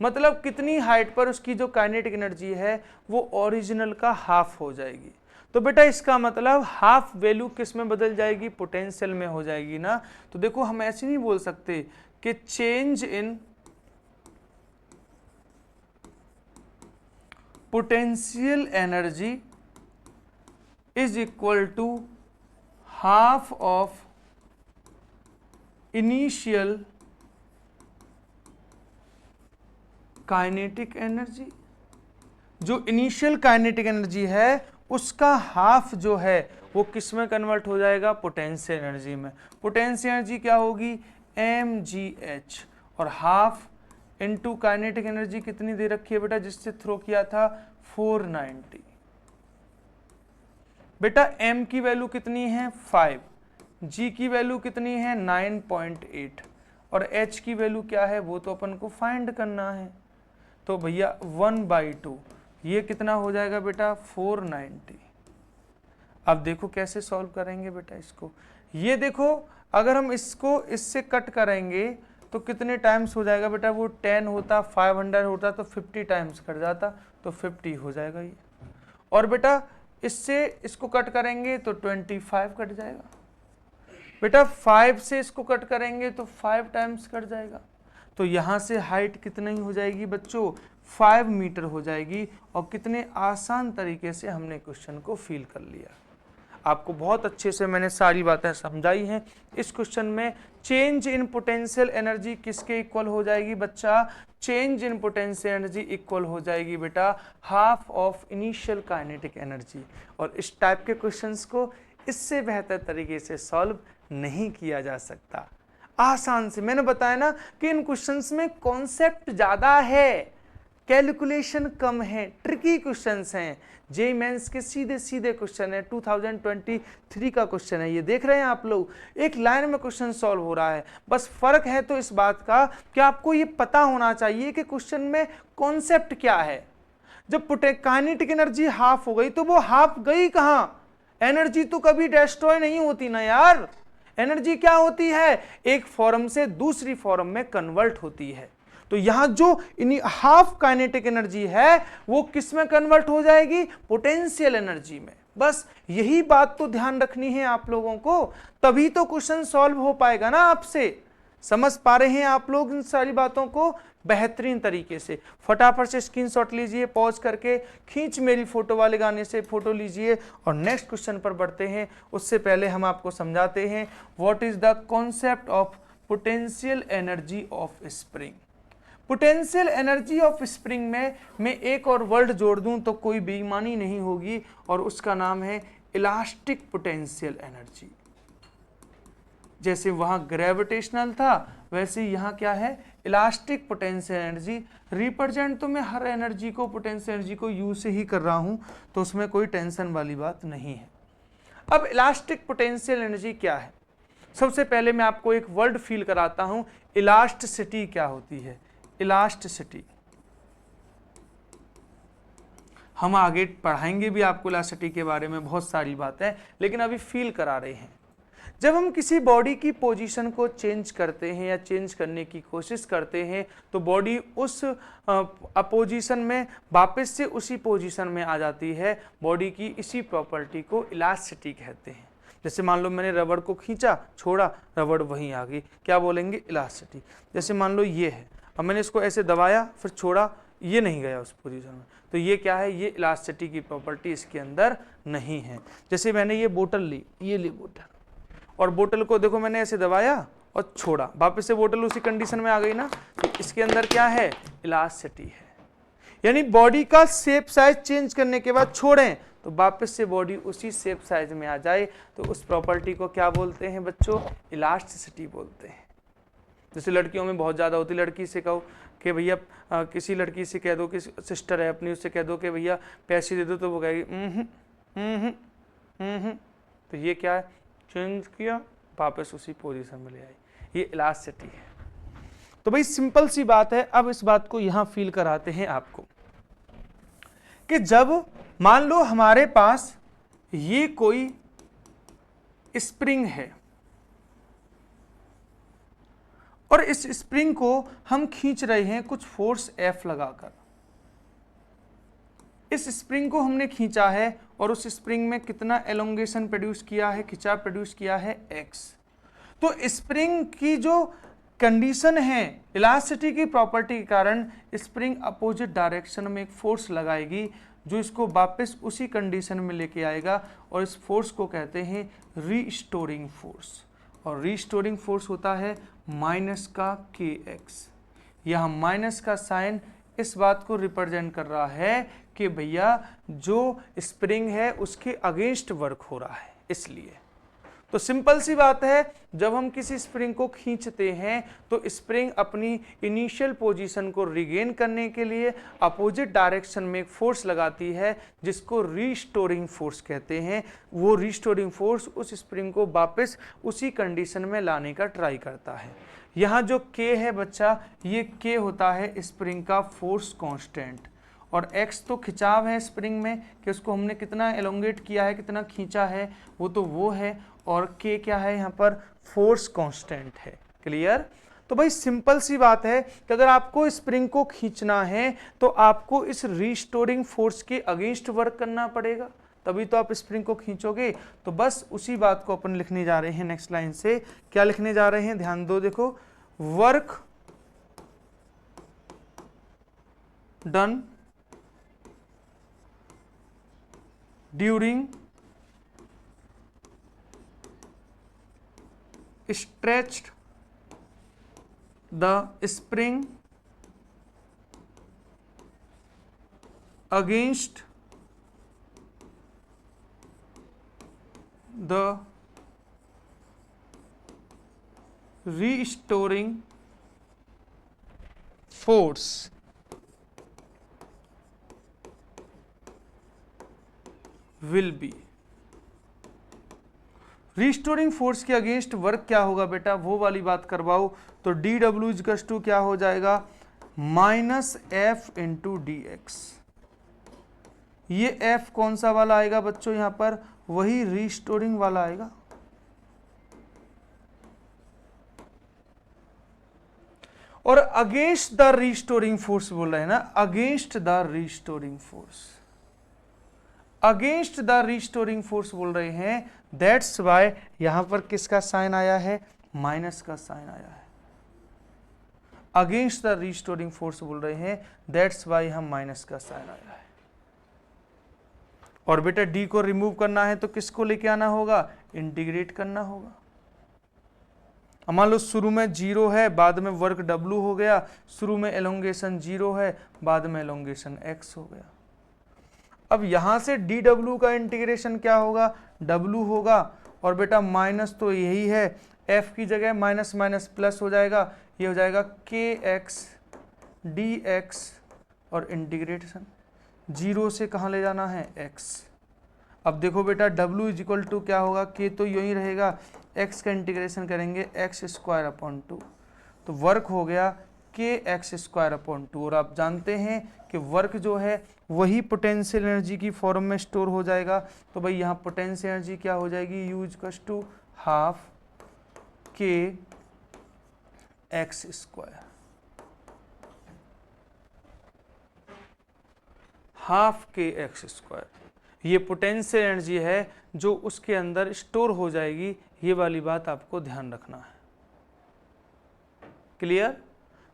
मतलब कितनी हाइट पर उसकी जो काइनेटिक एनर्जी है वो ओरिजिनल का हाफ हो जाएगी। तो बेटा इसका मतलब हाफ वैल्यू किस में बदल जाएगी, पोटेंशियल में हो जाएगी ना। तो देखो हम ऐसे नहीं बोल सकते कि change in potential energy is equal to half of initial kinetic energy. जो इनिशियल काइनेटिक एनर्जी है उसका हाफ जो है वो किस में कन्वर्ट हो जाएगा, पोटेंशियल एनर्जी में। पोटेंशियल एनर्जी क्या होगी, mgh, और हाफ इनटू काइनेटिक एनर्जी कितनी दे रखी है बेटा जिससे थ्रो किया था, 490। बेटा m की वैल्यू कितनी है 5, g की वैल्यू कितनी है 9.8 और h की वैल्यू क्या है वो तो अपन को फाइंड करना है। तो भैया 1/2 ये कितना हो जाएगा बेटा 490। अब देखो कैसे सॉल्व करेंगे बेटा इसको। ये देखो अगर हम इसको इससे कट करेंगे तो कितने टाइम्स हो जाएगा बेटा, वो 10 होता, 500 होता तो 50 टाइम्स कट जाता, तो 50 हो जाएगा ये। और बेटा इससे इसको कट करेंगे तो 25 कट जाएगा। बेटा 5 से इसको कट करेंगे तो 5 टाइम्स कट जाएगा। तो यहाँ से हाइट कितनी हो जाएगी बच्चों, 5 मीटर हो जाएगी। और कितने आसान तरीके से हमने क्वेश्चन को फील कर लिया। आपको बहुत अच्छे से मैंने सारी बातें समझाई हैं। इस क्वेश्चन में चेंज इन पोटेंशियल एनर्जी किसके इक्वल हो जाएगी बच्चा, change in potential energy equal हो जाएगी बेटा half of initial kinetic energy. और इस टाइप के क्वेश्चंस को इससे बेहतर तरीके से सॉल्व नहीं किया जा सकता। आसान से मैंने बताया ना कि इन क्वेश्चंस में कॉन्सेप्ट ज्यादा है, कैलकुलेशन कम है, ट्रिकी क्वेश्चंस हैं। जेईई मेंस के सीधे सीधे क्वेश्चन है, 2023 का क्वेश्चन है। ये देख रहे हैं आप लोग, एक लाइन में क्वेश्चन सॉल्व हो रहा है। बस फर्क है तो इस बात का कि आपको ये पता होना चाहिए कि क्वेश्चन में कॉन्सेप्ट क्या है। जब काइनेटिक एनर्जी हाफ हो गई तो वो हाफ गई कहां, एनर्जी तो कभी डिस्ट्रॉय नहीं होती ना यार। एनर्जी क्या होती है, एक फॉर्म से दूसरी फॉर्म में कन्वर्ट होती है। तो यहां जो हाफ काइनेटिक एनर्जी है वो किस में कन्वर्ट हो जाएगी, पोटेंशियल एनर्जी में। बस यही बात तो ध्यान रखनी है आप लोगों को, तभी तो क्वेश्चन सॉल्व हो पाएगा ना आपसे। समझ पा रहे हैं आप लोग इन सारी बातों को बेहतरीन तरीके से। फटाफट से स्क्रीनशॉट लीजिए, पॉज करके खींच मेरी फोटो वाले गाने से फोटो लीजिए और नेक्स्ट क्वेश्चन पर बढ़ते हैं। उससे पहले हम आपको समझाते हैं what is the concept of potential energy of spring. Potential energy of spring में मैं एक और वर्ड जोड़ दूं तो कोई बेईमानी नहीं होगी, और उसका नाम है इलास्टिक पोटेंशियल एनर्जी। जैसे वहां ग्रेविटेशनल था वैसे यहां क्या है, इलास्टिक पोटेंशियल एनर्जी। रिप्रेजेंट तो मैं हर एनर्जी को, पोटेंशियल एनर्जी को यू से ही कर रहा हूं, तो उसमें कोई टेंशन वाली बात नहीं है। अब इलास्टिक पोटेंशियल एनर्जी क्या है, सबसे पहले मैं आपको एक वर्ड फील कराता हूं, इलास्टिसिटी क्या होती है। इलास्टिसिटी हम आगे पढ़ाएंगे भी आपको इलास्टिसिटी के बारे में बहुत सारी बातें, लेकिन अभी फील करा रहे हैं। जब हम किसी बॉडी की पोजीशन को चेंज करते हैं या चेंज करने की कोशिश करते हैं तो बॉडी उस पोजीशन में वापस से उसी पोजीशन में आ जाती है। बॉडी की इसी प्रॉपर्टी को इलास्टिसिटी कहते हैं। जैसे मान लो मैंने रबड़ को खींचा, छोड़ा, रबड़ वहीं आ गई, क्या बोलेंगे, इलास्टिसिटी। जैसे मान लो ये है, अब मैंने इसको ऐसे दबाया फिर छोड़ा, ये नहीं गया उस पोजीशन में, तो ये क्या है, ये इलास्टिसिटी की प्रॉपर्टी इसके अंदर नहीं है। जैसे मैंने ये बोतल ली, ये ली बोतल, और बोतल को देखो मैंने ऐसे दबाया और छोड़ा, वापस से बोतल उसी कंडीशन में आ गई ना, तो इसके अंदर क्या है, इलास्टिसिटी है। यानी बॉडी का शेप साइज चेंज करने के बाद छोड़ें तो वापस से बॉडी उसी शेप साइज में आ जाए, तो उस प्रॉपर्टी को क्या बोलते हैं बच्चों, इलास्टिसिटी बोलते हैं। जैसे लड़कियों में बहुत ज़्यादा होती है, लड़की से कहो कि भैया किसी लड़की से कह दो कि सिस्टर है अपनी, उससे कह दो कि भैया पैसे दे दो, तो वो कहेगी तो ये क्या है, चेंज किया वापस उसी पोजीशन में ले आई, ये इलास्टिसिटी है। तो भाई सिंपल सी बात है। अब इस बात को यहां फील कराते हैं आपको कि जब मान लो हमारे पास ये कोई स्प्रिंग है और इस स्प्रिंग को हम खींच रहे हैं कुछ फोर्स F लगाकर, इस स्प्रिंग को हमने खींचा है और उस स्प्रिंग में कितना एलोंगेशन प्रोड्यूस किया है, खिंचाव प्रोड्यूस किया है x। तो स्प्रिंग की जो कंडीशन है, इलास्टिसिटी की प्रॉपर्टी के कारण स्प्रिंग अपोजिट डायरेक्शन में एक फोर्स लगाएगी जो इसको वापस उसी कंडीशन में लेके आएगा, और इस फोर्स को कहते हैं रीस्टोरिंग फोर्स। और रीस्टोरिंग फोर्स होता है माइनस का kx। यहाँ माइनस का साइन इस बात को रिप्रेजेंट कर रहा है कि भैया जो स्प्रिंग है उसके अगेंस्ट वर्क हो रहा है, इसलिए। तो सिंपल सी बात है, जब हम किसी स्प्रिंग को खींचते हैं तो स्प्रिंग अपनी इनिशियल पोजीशन को रिगेन करने के लिए अपोजिट डायरेक्शन में एक फोर्स लगाती है जिसको रीस्टोरिंग फोर्स कहते हैं। वो रीस्टोरिंग फोर्स उस स्प्रिंग को वापस उसी कंडीशन में लाने का ट्राई करता है। यहाँ जो K है बच्चा, ये K होता है स्प्रिंग का फोर्स कांस्टेंट, और x तो खिंचाव है स्प्रिंग में कि उसको हमने कितना एलोंगेट किया है, कितना खींचा है, वो है, और K क्या है यहाँ पर, फोर्स कांस्टेंट है। क्लियर? तो भाई सिंपल सी बात है कि अगर आपको स्प्रिंग को खींचना है तो आपको इस रीस्टोरिंग फोर्स के अगेंस्ट वर्क करना पड़ेगा, तभी तो आप स्प्रिंग को खींचोगे। तो बस उसी बात को अपन लिखने जा रहे हैं नेक्स्ट लाइन से। क्या लिखने जा रहे हैं, ध्यान दो, देखो, work done during stretched the spring against the restoring force will be। Restoring force के अगेंस्ट वर्क क्या होगा बेटा, वो वाली बात करवाओ। तो डी डब्ल्यू इक्वल्स टू क्या हो जाएगा, minus F into D x. ये एफ कौन सा वाला आएगा बच्चों, यहां पर वही रीस्टोरिंग वाला आएगा। और अगेंस्ट द रीस्टोरिंग फोर्स बोल रहे हैं ना, against the restoring force, against the restoring force बोल रहे हैं। दैट्स वाई यहां पर किसका साइन आया है, माइनस का साइन आया है। अगेंस्ट द रीस्टोरिंग फोर्स बोल रहे हैं, दैट्स वाई हम माइनस का साइन आया है। और बेटा डी को रिमूव करना है तो किसको लेके आना होगा, इंटीग्रेट करना होगा। मान लो शुरू में 0 है, बाद में वर्क W हो गया, शुरू में एलोंगेशन 0 है, बाद में एलोंगेशन x हो गया। अब यहां से dw का इंटीग्रेशन क्या होगा, w होगा, और बेटा माइनस तो यही है, f की जगह माइनस माइनस प्लस हो जाएगा, ये हो जाएगा kx dx, और इंटीग्रेशन 0 से कहाँ ले जाना है, x। अब देखो बेटा w इज इक्वल टू क्या होगा, k तो यही रहेगा, x का इंटीग्रेशन करेंगे x स्क्वायर अपॉन 2, तो वर्क हो गया kx स्क्वायर अपॉन 2। और आप जानते हैं कि वर्क जो है वही पोटेंशियल एनर्जी की फॉर्म में स्टोर हो जाएगा। तो भाई यहाँ पोटेंशियल एनर्जी क्या हो जाएगी, U equals to half k x square, half k x square. ये पोटेंशियल एनर्जी है जो उसके अंदर स्टोर हो जाएगी, ये वाली बात आपको ध्यान रखना है। क्लियर?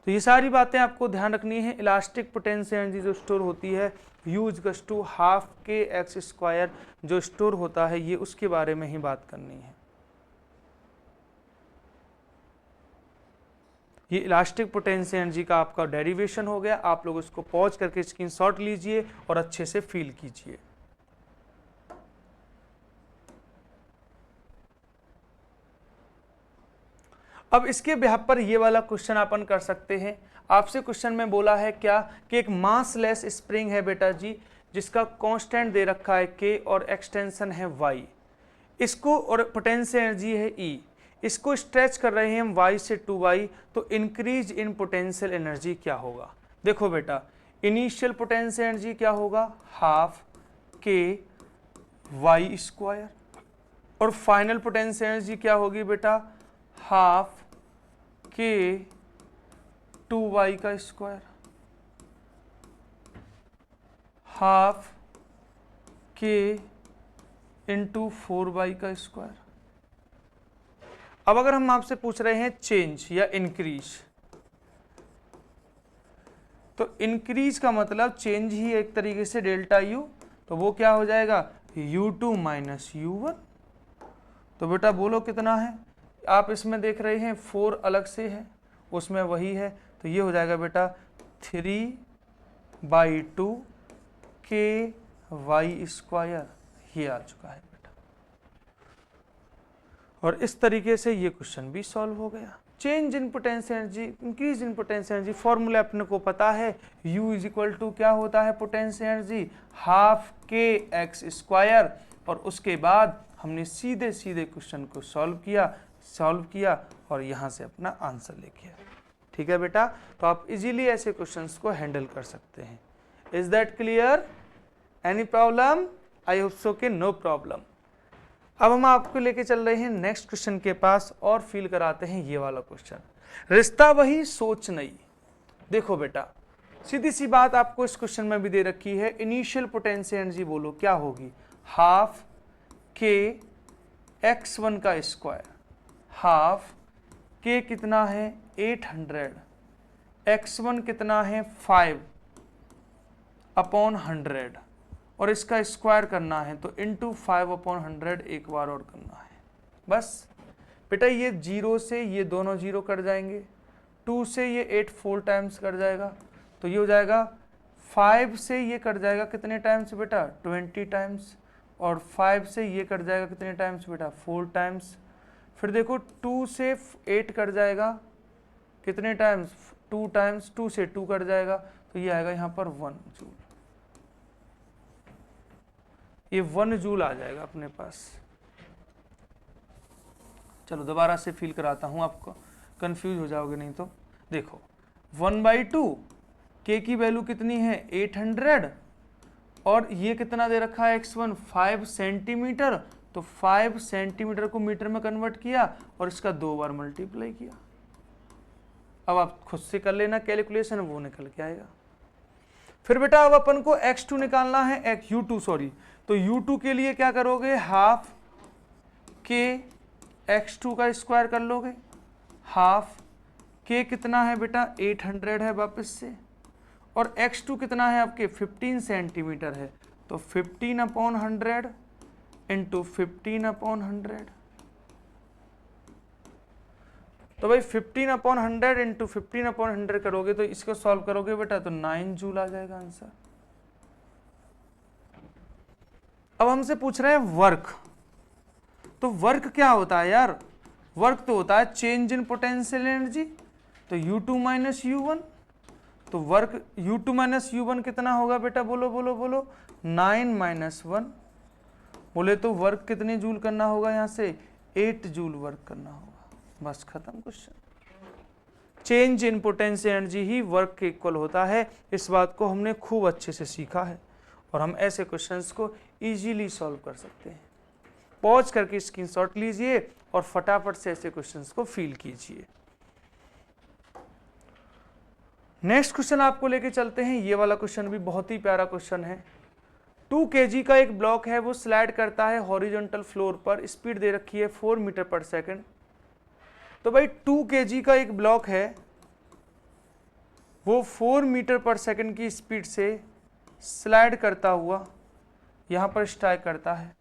तो ये सारी बातें आपको ध्यान रखनी है। इलास्टिक पोटेंशियल एनर्जी जो स्टोर होती है U= ½ kx² जो स्टोर होता है, ये उसके बारे में ही बात करनी है। ये इलास्टिक पोटेंशियल एनर्जी का आपका डेरिवेशन हो गया। आप लोग उसको पॉज करके स्क्रीनशॉट लीजिए और अच्छे से फील कीजिए। अब इसके बेहद पर ये वाला क्वेश्चन अपन कर सकते हैं। आपसे क्वेश्चन में बोला है क्या कि एक मासलेस स्प्रिंग है बेटा जी, जिसका कांस्टेंट दे रखा है k और एक्सटेंशन है y, इसको और पोटेंशियल एनर्जी है E, इसको स्ट्रेच कर रहे हैं हम y से 2y, तो इंक्रीज इन पोटेंशियल एनर्जी क्या होगा। देखो बेटा, इनिशियल पोटेंशियल एनर्जी क्या होगा, ½ ky², और फाइनल पोटेंशियल एनर्जी क्या होगी बेटा, ½ k2y², ½ k × 4y²। अब अगर हम आपसे पूछ रहे हैं चेंज या इंक्रीज, तो इंक्रीज का मतलब चेंज ही एक तरीके से डेल्टा U, तो वो क्या हो जाएगा U2 - U1। तो बेटा बोलो कितना है, आप इसमें देख रहे हैं 4 अलग से है, उसमें वही है, तो ये हो जाएगा बेटा 3/2 ky², ये आ चुका है बेटा। और इस तरीके से ये क्वेश्चन भी सॉल्व हो गया। Change in potential energy, increase in potential energy, formula अपने को पता है, U= क्या होता है पोटेंशियल एनर्जी, ½ kx², और उसके बाद हमने सीधे सीधे क्वेश्चन को सॉल्व किया और यहाँ से अपना आंसर लेके आए। ठीक है बेटा, तो आप इजीली ऐसे क्वेश्चंस को हैंडल कर सकते हैं। Is that clear? Any problem? I hope so कि नो प्रॉब्लम। अब हम आपको लेके चल रहे हैं नेक्स्ट क्वेश्चन के पास और फील कराते हैं ये वाला क्वेश्चन, रिश्ता वही सोच नहीं। देखो बेटा, सीधी सी बात आपको इस क्वेश्चन में भी दे रखी है, इनिशियल पोटेंशियल एनर्जी बोलो क्या होगी, ½ kx1², ½ k कितना है 800, x1 कितना है 5/100, और इसका स्क्वायर करना है तो इंटू 5/100 एक बार और करना है। बस बेटा ये 0 से ये दोनों 0 कट जाएंगे, 2 से ये 8 4 टाइम्स कट जाएगा, तो ये हो जाएगा 5 से ये कट जाएगा कितने टाइम्स बेटा 20 टाइम्स, और 5 से ये कट जाएगा कितने टाइम्स बेटा 4 टाइम्स। फिर देखो 2 से 8 कट जाएगा कितने टाइम्स 2 टाइम्स, 2 से 2 कट जाएगा, तो ये आएगा यहाँ पर 1 जूल, ये 1 जूल आ जाएगा अपने पास। चलो दोबारा से फील कराता हूँ, आपको कंफ्यूज हो जाओगे नहीं तो। देखो 1/2 k की वैल्यू कितनी है 800, और ये कितना दे रखा है x1 5 सेंटीमीटर, तो 5 सेंटीमीटर को मीटर में कन्वर्ट किया और इसका 2 बार मल्टीप्लाई किया। अब आप खुद से कर लेना कैलकुलेशन, वो निकल के आएगा। फिर बेटा अब अपन को x2 निकालना है, U2 सॉरी, तो U2 के लिए क्या करोगे, ½ k x2² कर लोगे, ½ k कितना है बेटा 800 है वापस से, और x2 कितना है आपके 15 सेंटीमीटर है, तो 15/100 इंटू 15/100, तो भाई 15/100 इंटू 15/100 करोगे तो इसको सॉल्व करोगे बेटा तो 9 जूल आ जाएगा आंसर। अब हमसे पूछ रहे हैं वर्क, तो वर्क क्या होता है यार, वर्क तो होता है चेंज इन पोटेंशियल एनर्जी, तो U2 - U1, तो वर्क U2 - U1 कितना होगा बेटा, बोलो बोलो बोलो 9 - 1, बोले तो वर्क कितने जूल करना होगा, यहाँ से 8 जूल वर्क करना होगा। बस खत्म question. Change in potential energy he work के इक्वल होता है, इस बात को हमने खूब अच्छे से सीखा है और हम ऐसे क्वेश्चंस को इजीली सॉल्व कर सकते हैं। पॉज करके स्क्रीनशॉट लीजिए और फटाफट से ऐसे क्वेश्चंस को फील कीजिए। नेक्स्ट क्वेश्चन आपको लेके चलते हैं, ये वाला क्वेश्चन भी बहुत ही प्यारा क्वेश्चन है। 2 kg का एक ब्लॉक है, वो स्लाइड करता है हॉरिजॉन्टल फ्लोर पर, स्पीड दे रखी है 4 मीटर पर सेकंड। तो भाई 2 kg का एक ब्लॉक है, वो 4 मीटर पर सेकंड की स्पीड से स्लाइड करता हुआ यहां पर स्ट्राइक करता है।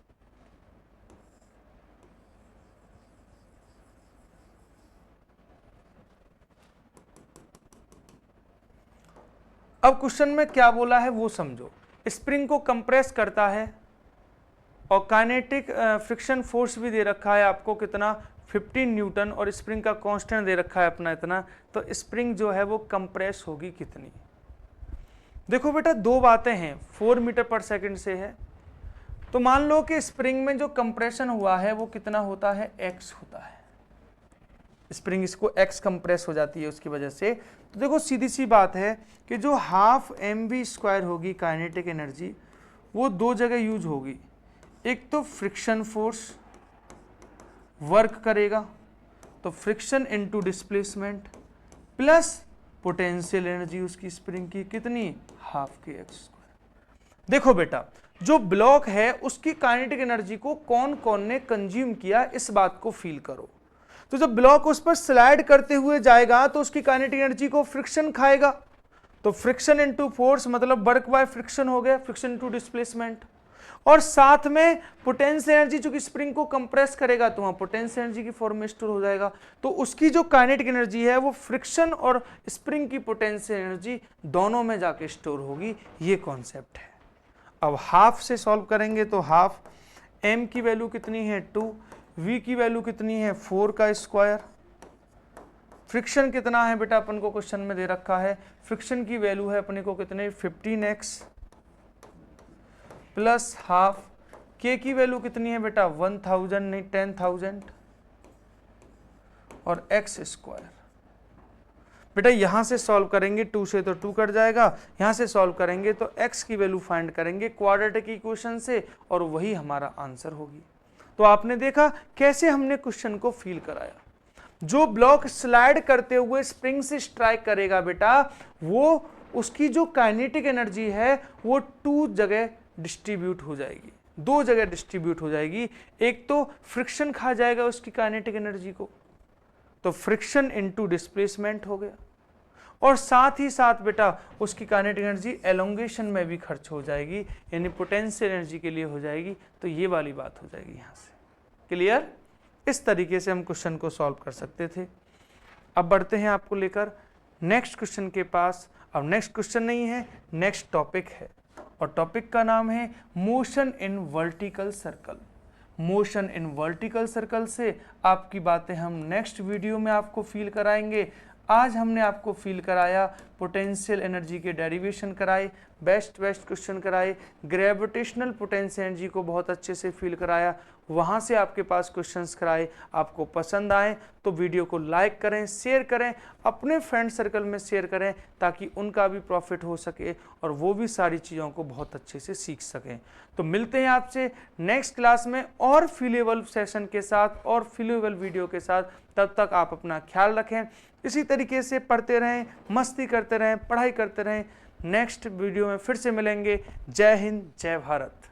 अब क्वेश्चन में क्या बोला है वो समझो। स्प्रिंग को कंप्रेस करता है और काइनेटिक फ्रिक्शन फोर्स भी दे रखा है आपको कितना, 15 न्यूटन, और स्प्रिंग का कांस्टेंट दे रखा है अपना इतना, तो स्प्रिंग जो है वो कंप्रेस होगी कितनी। देखो बेटा दो बातें हैं, 4 मीटर पर सेकंड से है, तो मान लो कि स्प्रिंग में जो कंप्रेशन हुआ है वो कितना होता है, x होता है। स्प्रिंग इसको x कंप्रेस हो जाती है उसकी वजह से। तो देखो सीधी सी बात है कि जो हाफ mv² होगी काइनेटिक एनर्जी, वो दो जगह यूज होगी। एक तो फ्रिक्शन फोर्स वर्क करेगा, तो friction into displacement, plus potential energy उसकी स्प्रिंग की कितनी, हाफ के x²। देखो बेटा जो ब्लॉक है उसकी काइनेटिक एनर्जी को कौन कौन ने कंज्यूम किया, इस बात को फील करो। तो जब ब्लॉक उस पर स्लाइड करते हुए जाएगा तो उसकी काइनेटिक एनर्जी को फ्रिक्शन खाएगा, तो फ्रिक्शन इनटू फोर्स मतलब वर्क बाय फ्रिक्शन हो गया, फ्रिक्शन इनटू डिस्प्लेसमेंट, और साथ में पोटेंशियल एनर्जी चूंकि स्प्रिंग को कंप्रेस करेगा तो वहां पोटेंशियल एनर्जी की फॉर्म में स्टोर हो जाएगा। तो उसकी जो काइनेटिक एनर्जी है वो फ्रिक्शन और स्प्रिंग की पोटेंशियल एनर्जी दोनों में जाके स्टोर होगी, ये कॉन्सेप्ट है। अब हाफ से सॉल्व करेंगे तो हाफ m की वैल्यू कितनी है 2, v की वैल्यू कितनी है 4 का स्क्वायर, फ्रिक्शन कितना है बेटा अपन को क्वेश्चन में दे रखा है, फ्रिक्शन की वैल्यू है अपने को कितने 15x प्लस हाफ, k की वैल्यू कितनी है बेटा 1000 नहीं 10,000 और x²। बेटा यहां से सॉल्व करेंगे 2 से तो 2 कट जाएगा, यहां से सॉल्व करेंगे तो x की वैल्यू फाइंड करेंगे क्वाड्रेटिक इक्वेशन से और वही हमारा आंसर होगी। तो आपने देखा कैसे हमने क्वेश्चन को फील कराया। जो ब्लॉक स्लाइड करते हुए स्प्रिंग से स्ट्राइक करेगा बेटा, वो उसकी जो काइनेटिक एनर्जी है वो 2 जगह डिस्ट्रीब्यूट हो जाएगी, 2 जगह डिस्ट्रीब्यूट हो जाएगी। एक तो फ्रिक्शन खा जाएगा उसकी काइनेटिक एनर्जी को, तो फ्रिक्शन इनटू डिस्प्लेसमेंट हो गया, और साथ ही साथ बेटा उसकी काइनेटिक एनर्जी एलोंगेशन में भी खर्च हो जाएगी, यानी पोटेंशियल एनर्जी के लिए हो जाएगी। तो ये वाली बात हो जाएगी यहाँ से। क्लियर? इस तरीके से हम क्वेश्चन को सॉल्व कर सकते थे। अब बढ़ते हैं आपको लेकर नेक्स्ट क्वेश्चन के पास। अब नेक्स्ट क्वेश्चन नहीं है, नेक्स्ट टॉपिक है, और टॉपिक का नाम है motion in vertical circle. Motion in vertical circle से आपकी बातें हम नेक्स्ट वीडियो में आपको फील कराएंगे। आज हमने आपको फील कराया, पोटेंशियल एनर्जी के डेरिवेशन कराए, बेस्ट क्वेश्चन कराए, ग्रेविटेशनल पोटेंशियल एनर्जी को बहुत अच्छे से फील कराया, वहाँ से आपके पास क्वेश्चंस कराए। आपको पसंद आए तो वीडियो को लाइक करें, शेयर करें, अपने फ्रेंड सर्कल में शेयर करें ताकि उनका भी प्रॉफिट हो सके और वो भी सारी चीज़ों को बहुत अच्छे से सीख सकें। तो मिलते हैं आपसे नेक्स्ट क्लास में और फीलेबल सेशन के साथ और फीलेबल वीडियो के साथ। तब तक आप अपना ख्याल रखें, इसी तरीके से पढ़ते रहें, मस्ती करते रहें, पढ़ाई करते रहें। नेक्स्ट वीडियो में फिर से मिलेंगे। जय हिंद, जय भारत।